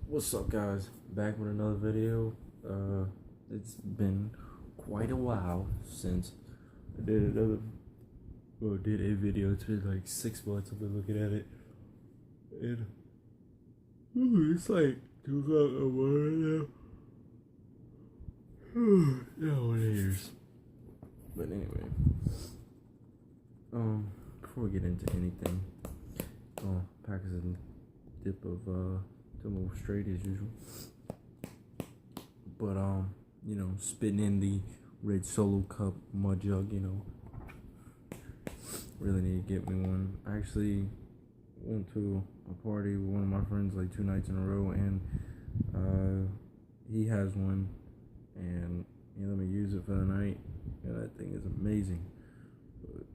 What's up, guys? Back with another video. It's been quite a while since I did a video. It's been like 6 months. I've been looking at it, and it's like 2 o'clock now. Yeah, what years? But anyway, before we get into anything, Packers a dip of to move straight as usual. But spitting in the red Solo Cup mud jug, really need to get me one. I actually went to a party with one of my friends like 2 nights in a row, and he has one, and he let me use it for the night, and that thing is amazing. But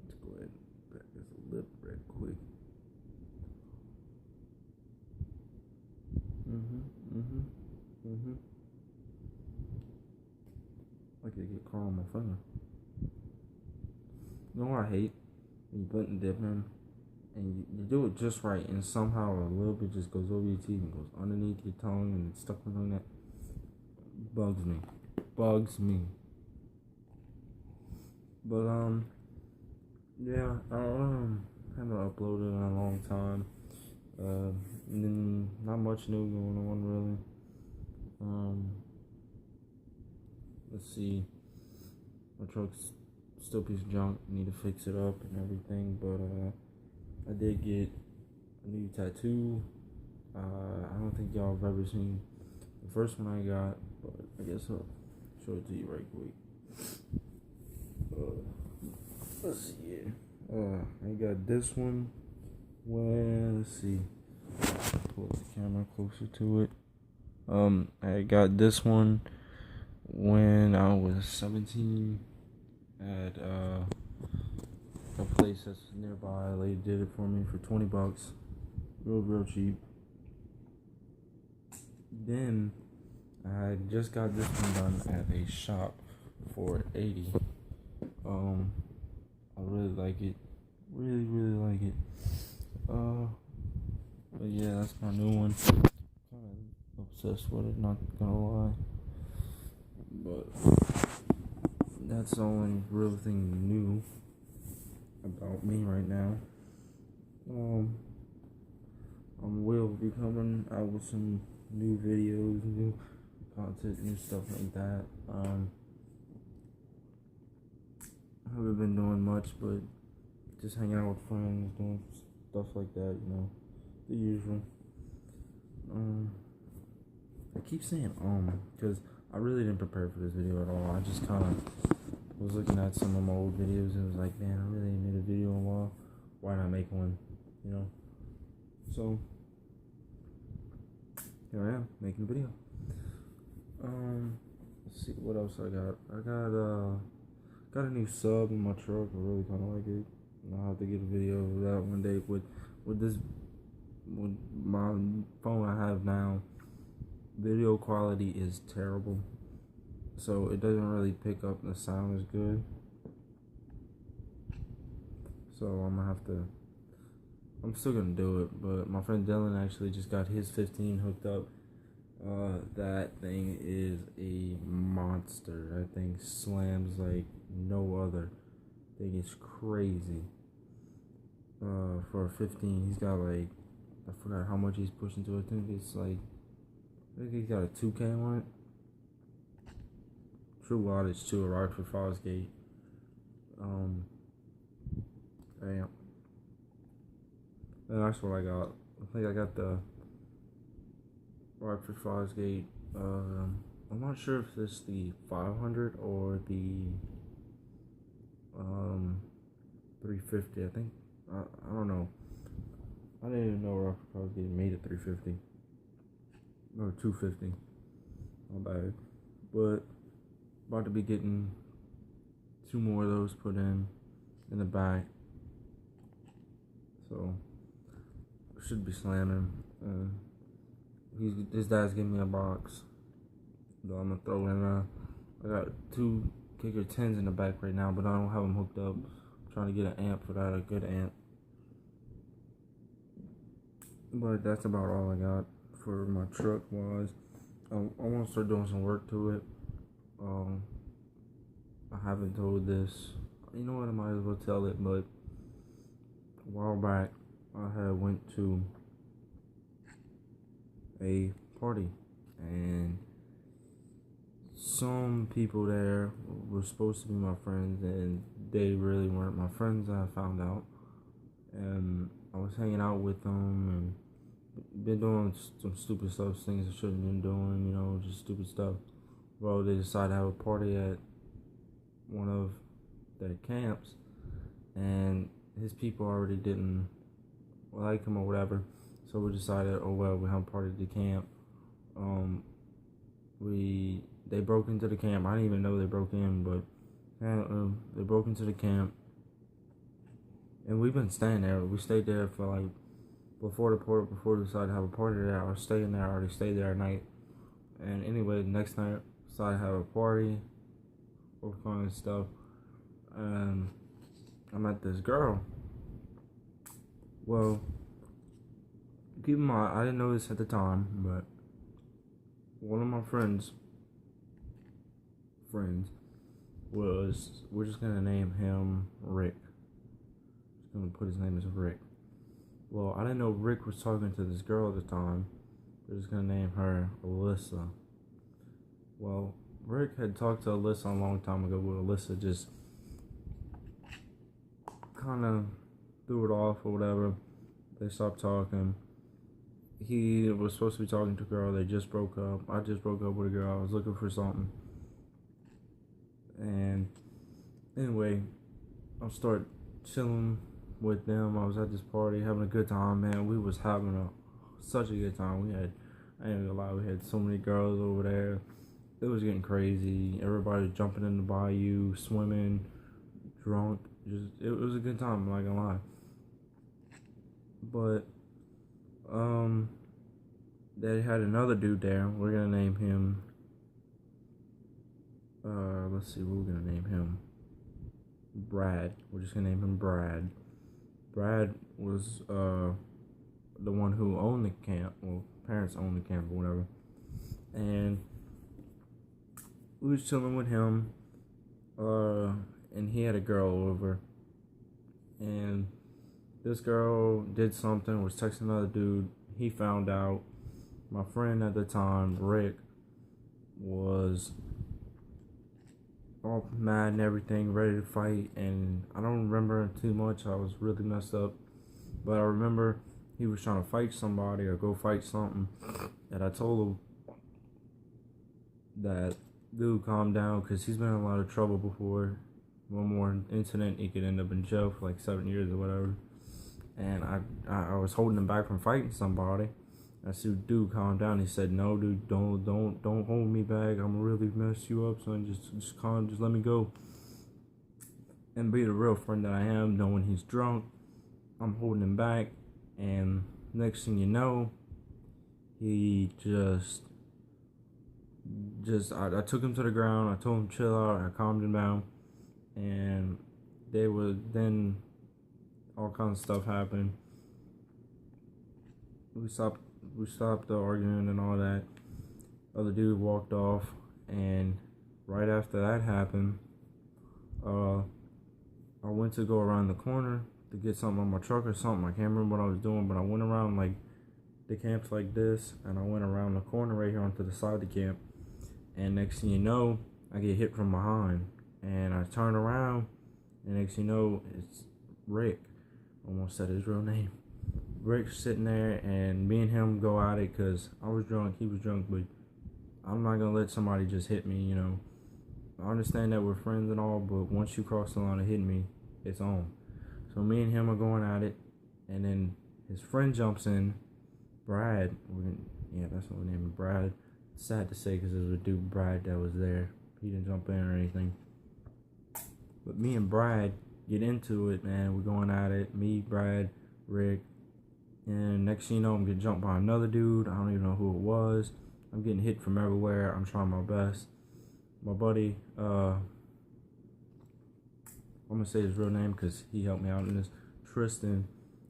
let's go ahead and pack this lip real quick. I could get caught on my finger. You know what I hate? When you put the dip in and you do it just right, and somehow a little bit just goes over your teeth and goes underneath your tongue and it's stuck on that. Bugs me. But yeah, I haven't uploaded in a long time. And then not much new going on really. Let's see. My truck's still a piece of junk. Need to fix it up and everything. But I did get a new tattoo. I don't think y'all have ever seen the first one I got, but I guess I'll show it to you right quick. Let's see here. I got this one. Let's see. Pull the camera closer to it. I got this one when I was 17 at a place that's nearby. A lady did it for me for $20, real cheap. Then I just got this one done at a shop for $80. I really like it, really like it. But yeah, that's my new one. Kind of obsessed with it, not gonna lie. But that's the only real thing new about me right now. I will be coming out with some new videos, new content, new stuff like that. I haven't been doing much, but just hanging out with friends, doing stuff like that, the usual. I keep saying because I really didn't prepare for this video at all. I just kind of was looking at some of my old videos and was like, man, I really ain't made a video in a while. Why not make one, So here I am making a video. Let's see what else I got. I got a new sub in my truck. I really kind of like it. I'll have to get a video of that one day with my phone I have now. Video quality is terrible, so it doesn't really pick up the sound as good. So I'm still gonna do it, but my friend Dylan actually just got his 15 hooked up. That thing is a monster. That thing slams like no other. I think it's crazy. For a 15, he's got like, I forgot how much he's pushing to it. I think he's got a 2K on it. True wattage to a Rockford Fosgate. Damn. And that's what I got. I think I got the Rockford Fosgate. I'm not sure if this is the 500 or the 350. I think I don't know. I didn't even know Rockford Fosgate made a 350 or 250. My bad. But about to be getting 2 more of those put in the back. So should be slamming. His dad's giving me a box. So I'm gonna throw in. I got 2 kicker 10s in the back right now, but I don't have them hooked up. I'm trying to get an amp for that, a good amp. But that's about all I got for my truck wise. I want to start doing some work to it. Um, I haven't told this. You know what? I might as well tell it. But a while back, I had went to a party, and some people there were supposed to be my friends, and they really weren't my friends. I found out, and I was hanging out with them and been doing some stupid stuff, things I shouldn't been doing, just stupid stuff. Well, they decided to have a party at one of their camps, and his people already didn't like him or whatever. So we decided, oh well, we have a party at the camp. They broke into the camp. I didn't even know they broke in, but they broke into the camp, and we've been staying there. We stayed there for like before we decided to have a party there. I was staying there. I already stayed there at night, and anyway, the next night decided to have a party, all kind of stuff. And I met this girl. Well, keep in mind, I didn't know this at the time, but one of my friends was, we're just gonna name him Rick. Just gonna put his name as Rick. Well, I didn't know Rick was talking to this girl at the time. We're just gonna name her Alyssa. Well, Rick had talked to Alyssa a long time ago, but Alyssa just kind of threw it off or whatever. They stopped talking. He was supposed to be talking to a girl. They just broke up. I just broke up with a girl. I was looking for something. And anyway, I started chilling with them. I was at this party having a good time, man. We was having such a good time. I ain't gonna lie, we had so many girls over there. It was getting crazy. Everybody was jumping in the bayou, swimming, drunk. It was a good time, I'm not gonna lie. But they had another dude there. We're gonna name him let's see what we're gonna name him. Brad. We're just gonna name him Brad. Brad was the one who owned the camp. Well, parents owned the camp or whatever. And we was chilling with him. And he had a girl over. And this girl did something, was texting another dude. He found out. My friend at the time, Rick, was all mad and everything, ready to fight, and I don't remember too much. I was really messed up, but I remember he was trying to fight somebody or go fight something, and I told him that, dude, calm down, because he's been in a lot of trouble before. One more incident, he could end up in jail for like 7 years or whatever. And I was holding him back from fighting somebody. I said, dude, calm down. He said, no, dude, don't hold me back. I'm gonna really mess you up, son. Just let me go. And be the real friend that I am, knowing he's drunk. I'm holding him back, and next thing you know, he I took him to the ground. I told him chill out. I calmed him down, and then all kinds of stuff happened. We stopped the arguing and all that. Other dude walked off, and right after that happened, I went to go around the corner to get something on my truck or something. I can't remember what I was doing, but I went around like the camp's like this, and I went around the corner right here onto the side of the camp. And next thing you know, I get hit from behind, and I turn around, and next thing you know, it's Rick. Almost said his real name. Rick's sitting there, and me and him go at it because I was drunk, he was drunk, but I'm not gonna let somebody just hit me, I understand that we're friends and all, but once you cross the line of hitting me, it's on. So me and him are going at it, and then his friend jumps in, Brad. That's what we named him, Brad. Sad to say because it was a dude, Brad, that was there. He didn't jump in or anything. But me and Brad get into it, man. We're going at it. Me, Brad, Rick. And next thing you know, I'm getting jumped by another dude. I don't even know who it was. I'm getting hit from everywhere. I'm trying my best. My buddy, I'm going to say his real name because he helped me out in this. Tristan,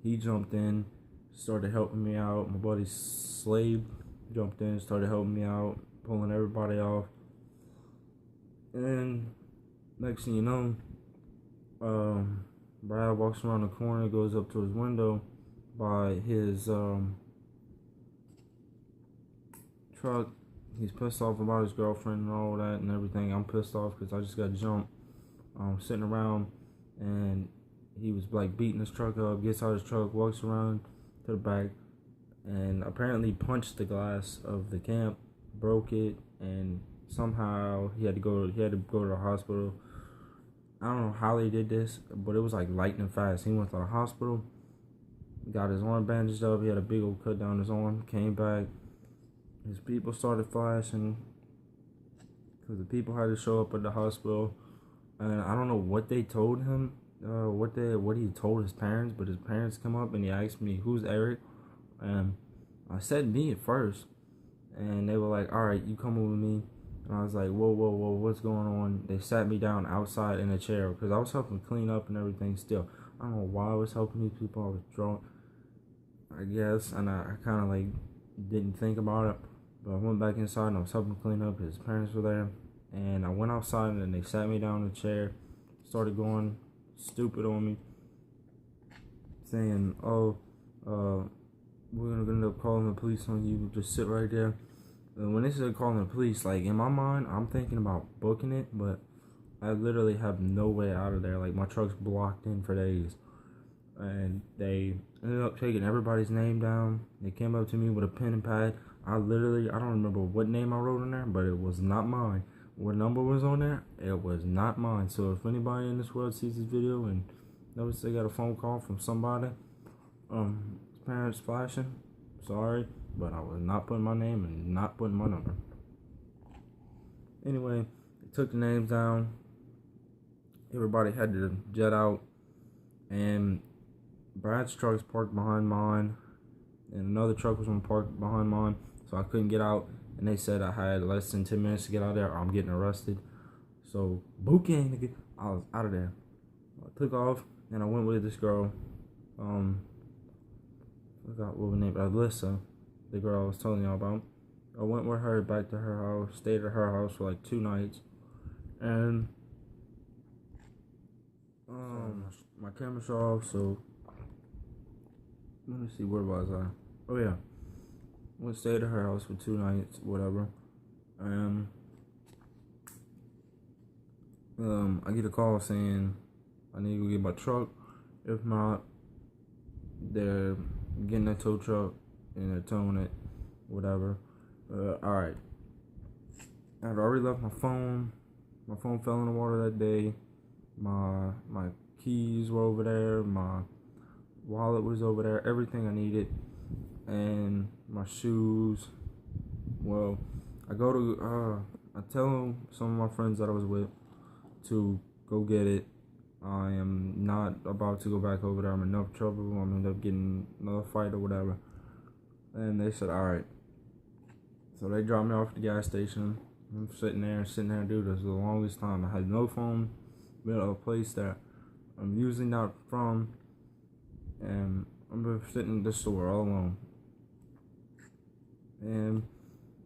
he jumped in, started helping me out. My buddy Slave jumped in, started helping me out, pulling everybody off. And next thing you know, Brad walks around the corner, goes up to his window by his truck. He's pissed off about his girlfriend and all that and everything. I'm pissed off because I just got jumped. Sitting around, and he was like beating his truck up. Gets out of his truck, walks around to the back, and apparently punched the glass of the camp, broke it, and somehow he had to go to the hospital. I don't know how they did this, but it was like lightning fast. He went to the hospital, got his arm bandaged up. He had a big old cut down his arm. Came back. His people started flashing because the people had to show up at the hospital, and I don't know what they told him, what he told his parents. But his parents come up and he asked me, "Who's Eric?" And I said me at first, and they were like, "All right, you come with me." And I was like, whoa, what's going on? They sat me down outside in a chair because I was helping clean up and everything still. I don't know why I was helping these people. I was drunk, I guess, and I kind of like didn't think about it. But I went back inside and I was helping clean up. His parents were there, and I went outside and then they sat me down in a chair, started going stupid on me, saying, "Oh, we're gonna end up calling the police on you. Just sit right there." And when they said calling the police, like in my mind, I'm thinking about booking it, but I literally have no way out of there. Like my truck's blocked in for days, and they ended up taking everybody's name down. They came up to me with a pen and pad. I don't remember what name I wrote on there, but it was not mine. What number was on there? It was not mine. So if anybody in this world sees this video and notice they got a phone call from somebody, parents flashing, sorry, but I was not putting my name and not putting my number. Anyway, they took the names down. Everybody had to jet out, and Brad's truck's parked behind mine, and another truck was parked behind mine, so I couldn't get out. And they said I had less than 10 minutes to get out of there or I'm getting arrested. So, booking, I was out of there. I took off, and I went with this girl. I forgot what her name, Alyssa, the girl I was telling y'all about. I went with her back to her house, stayed at her house for like 2 nights, and my camera's off, so let me see, where was I? Oh yeah, went stayed at her house for 2 nights, whatever, and I get a call saying I need to go get my truck. If not, they're getting a tow truck and they're towing it, whatever. Alright. I had already left my phone. My phone fell in the water that day. My keys were over there. My wallet was over there. Everything I needed. And my shoes. Well, I tell some of my friends that I was with to go get it. I am not about to go back over there. I'm in enough trouble. I'm gonna end up getting another fight or whatever. And they said, alright. So they dropped me off at the gas station. I'm sitting there, dude. This is the longest time. I had no phone, been at a place that I'm usually not from, and I'm sitting in the store all alone. And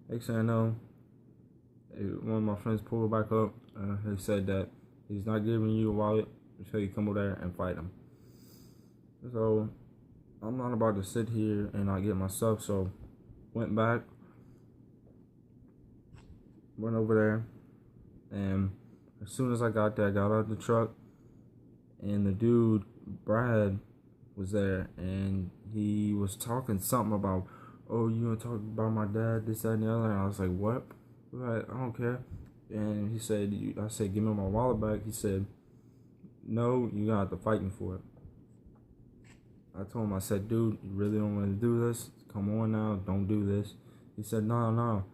next thing I know, one of my friends pulled back up. He said that he's not giving you a wallet until you come over there and fight him. So I'm not about to sit here and not get my stuff. So went back. Went over there, and as soon as I got there, I got out of the truck, and the dude, Brad, was there, and he was talking something about, "Oh, you gonna talk about my dad, this, that, and the other?" And I was like, "What?" Like, I don't care. And he said, I said, "Give me my wallet back." He said, "No, you're gonna have to fight me for it." I told him, I said, "Dude, you really don't want to do this? Come on now, don't do this." He said, No.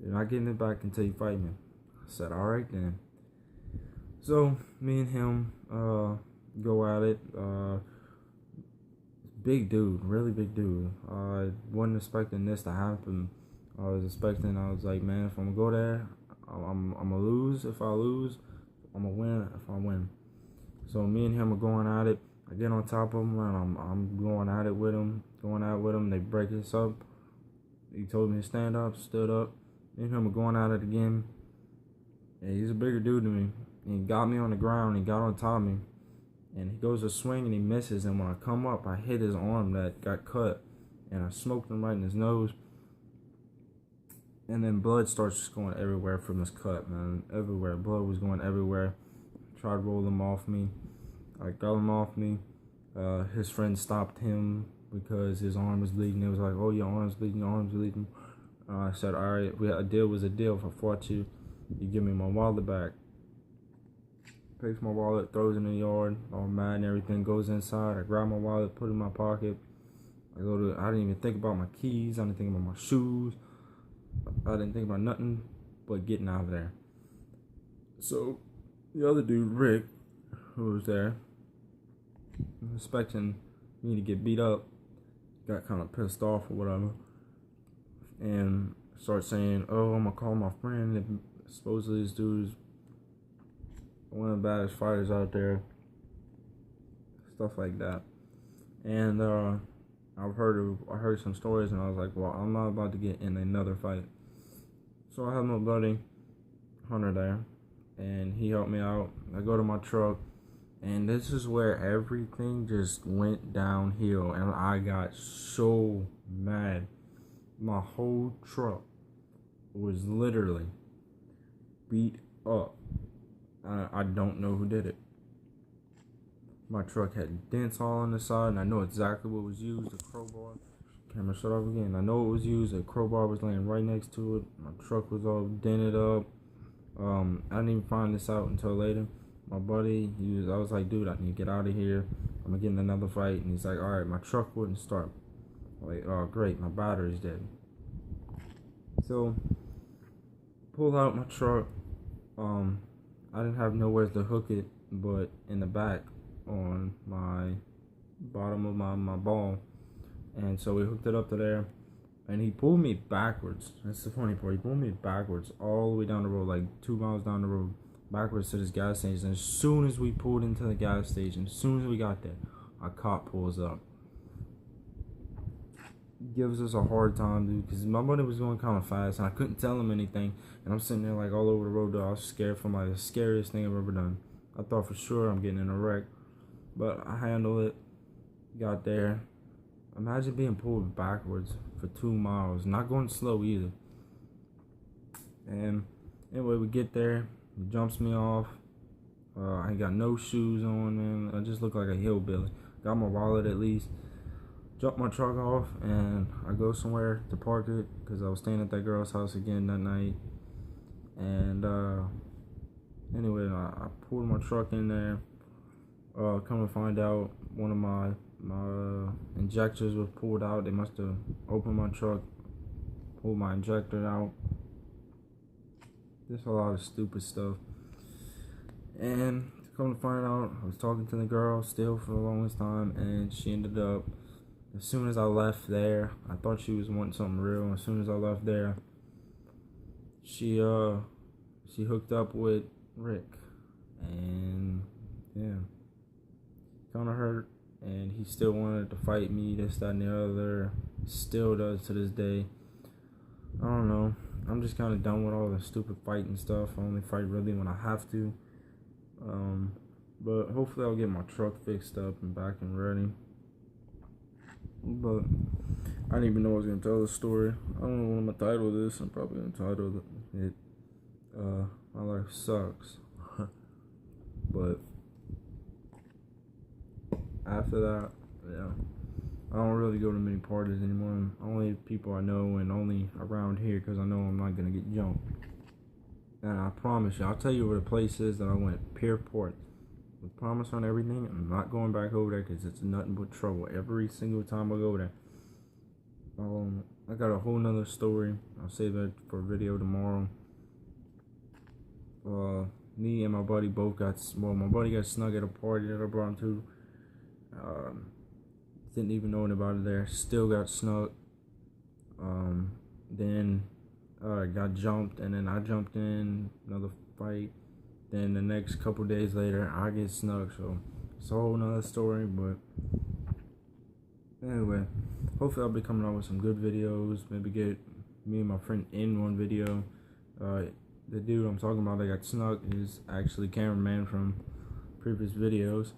You're not getting it back until you fight me. I said, alright then. So, me and him go at it. Big dude, really big dude. I wasn't expecting this to happen. I was like, man, if I'm going to go there, I'm going to lose if I lose. I'm going to win if I win. So, me and him are going at it. I get on top of him, and I'm going at it with him. going out with him. They break us up. He told me to stand up, stood up. Me and him were going at it again. And he's a bigger dude than me. And he got me on the ground. He got on top of me. And he goes to swing and he misses. And when I come up, I hit his arm that got cut. And I smoked him right in his nose. And then blood starts just going everywhere from his cut, man. Everywhere. Blood was going everywhere. Tried to roll him off me. I got him off me. His friend stopped him because his arm was bleeding. It was like, oh, your arm's bleeding, your arm's bleeding. I said, all right, a deal was a deal. If I fought you, you give me my wallet back. Takes my wallet, throws it in the yard, all mad and everything, goes inside. I grab my wallet, put it in my pocket. I didn't even think about my keys. I didn't think about my shoes. I didn't think about nothing but getting out of there. So the other dude, Rick, who was there, expecting me to get beat up, got kind of pissed off or whatever, and started saying, oh, I'm gonna call my friend. And supposedly this dude's one of the baddest fighters out there, stuff like that. And I heard some stories, and I was like, well, I'm not about to get in another fight. So I have my buddy Hunter there, and he helped me out. I go to my truck, and this is where everything just went downhill, and I got so mad. My whole truck was literally beat up. I don't know who did it. My truck had dents all on the side, and I know exactly what was used. A crowbar. Camera shut off again. I know it was used. A crowbar was laying right next to it. My truck was all dented up. I didn't even find this out until later. My buddy, I was like, dude, I need to get out of here. I'm gonna get in another fight. And he's like, all right, my truck wouldn't start. I'm like, oh, great, my battery's dead. So, pull out my truck. I didn't have nowhere to hook it, but in the back on my bottom of my ball. And so we hooked it up to there, and he pulled me backwards. That's the funny part. He pulled me backwards all the way down the road, like 2 miles down the road, backwards to this gas station. And as soon as we pulled into the gas station, as soon as we got there, a cop pulls up. Gives us a hard time, dude, because my buddy was going kind of fast, and I couldn't tell him anything. And I'm sitting there like all over the road, though. I was scared from like the scariest thing I've ever done. I thought for sure I'm getting in a wreck, but I handled it. Got there. Imagine being pulled backwards for 2 miles, not going slow either. And anyway, we get there. He jumps me off. I ain't got no shoes on, man. I just look like a hillbilly. Got my wallet at least. Jump my truck off, and I go somewhere to park it because I was staying at that girl's house again that night. And anyway, I pulled my truck in there. Come to find out, one of my injectors was pulled out. They must have opened my truck, pulled my injector out. Just a lot of stupid stuff. And come to find out, I was talking to the girl still for the longest time, and she ended up, as soon as I left there, I thought she was wanting something real. As soon as I left there, she hooked up with Rick, and yeah, kind of hurt. And he still wanted to fight me, this, that, and the other. Still does to this day. I don't know. I'm just kind of done with all the stupid fighting stuff. I only fight really when I have to. But hopefully I'll get my truck fixed up and back and ready. But I didn't even know I was going to tell the story. I don't know what I'm going to title this. I'm probably going to title it, My Life Sucks. But after that, yeah, I don't really go to many parties anymore. Only people I know, and only around here, because I know I'm not going to get jumped. And I promise you, I'll tell you where the place is that I went, Pierport. With promise on everything, I'm not going back over there because it's nothing but trouble every single time I go there. I got a whole nother story. I'll save that for a video tomorrow. Me and my buddy both my buddy got snug at a party that I brought him to. Didn't even know about it there. Still got snug. Then got jumped, and then I jumped in another fight. Then the next couple days later, I get snug. So it's a whole nother story. But anyway, hopefully I'll be coming out with some good videos. Maybe get me and my friend in one video. The dude I'm talking about that got snuck is actually cameraman from previous videos.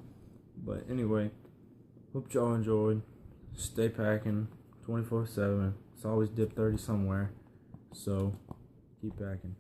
But anyway, hope y'all enjoyed. Stay packing 24/7. It's always dip 30 somewhere. So keep packing.